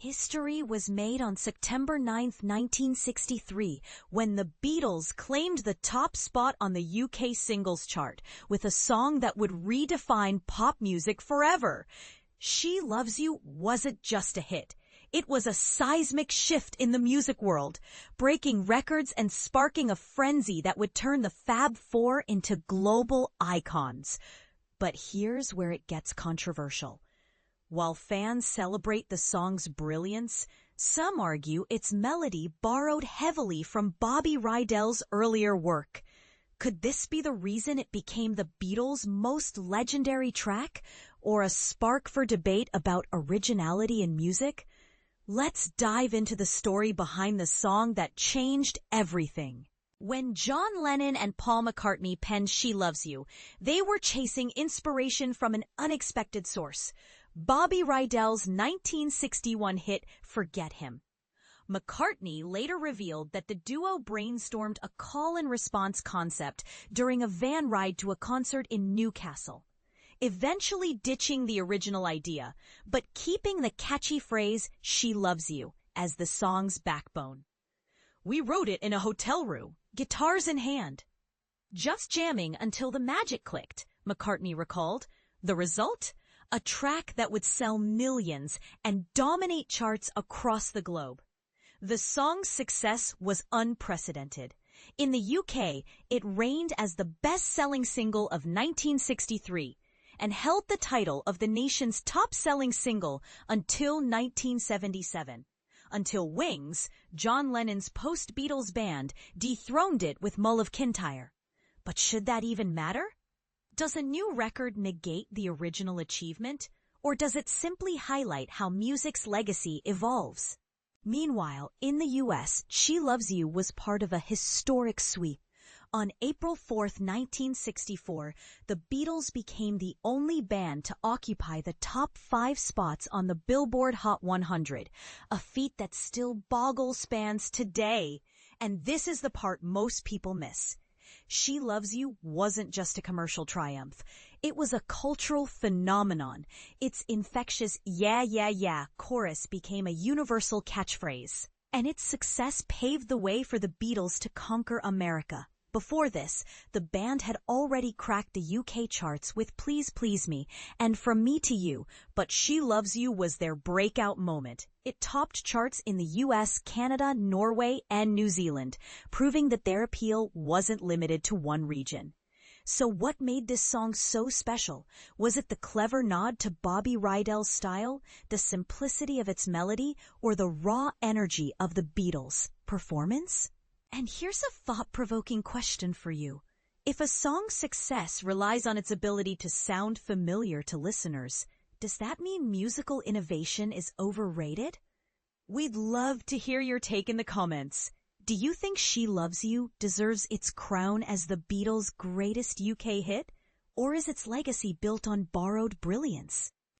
History was made on September 9, 1963, when the Beatles claimed the top spot on the UK singles chart with a song that would redefine pop music forever. She Loves You wasn't just a hit. It was a seismic shift in the music world, breaking records and sparking a frenzy that would turn the Fab Four into global icons. But here's where it gets controversial. While fans celebrate the song's brilliance, some argue its melody borrowed heavily from Bobby Rydell's earlier work. Could this be the reason it became the Beatles' most legendary track, or a spark for debate about originality in music? Let's dive into the story behind the song that changed everything. When John Lennon and Paul McCartney penned She Loves You, they were chasing inspiration from an unexpected source: Bobby Rydell's 1961 hit, Forget Him. McCartney later revealed that the duo brainstormed a call-and-response concept during a van ride to a concert in Newcastle, eventually ditching the original idea, but keeping the catchy phrase, She Loves You, as the song's backbone. "We wrote it in a hotel room, guitars in hand, just jamming until the magic clicked," McCartney recalled. The result? A track that would sell millions and dominate charts across the globe. The song's success was unprecedented. In the UK, it reigned as the best-selling single of 1963 and held the title of the nation's top-selling single until 1977, until Wings, John Lennon's post-Beatles band, dethroned it with Mull of Kintyre. But should that even matter? Does a new record negate the original achievement, or does it simply highlight how music's legacy evolves? Meanwhile, in the US, She Loves You was part of a historic sweep. On April 4, 1964, the Beatles became the only band to occupy the top 5 spots on the Billboard Hot 100, a feat that still boggles fans today. And this is the part most people miss. She Loves You wasn't just a commercial triumph. It was a cultural phenomenon. Its infectious "yeah, yeah, yeah" chorus became a universal catchphrase. And its success paved the way for the Beatles to conquer America. Before this, the band had already cracked the UK charts with Please Please Me and From Me to You, but She Loves You was their breakout moment. It topped charts in the US, Canada, Norway, and New Zealand, proving that their appeal wasn't limited to one region. So what made this song so special? Was it the clever nod to Bobby Rydell's style, the simplicity of its melody, or the raw energy of the Beatles' performance? And here's a thought-provoking question for you. If a song's success relies on its ability to sound familiar to listeners, does that mean musical innovation is overrated? We'd love to hear your take in the comments. Do you think She Loves You deserves its crown as the Beatles' greatest UK hit? Or is its legacy built on borrowed brilliance?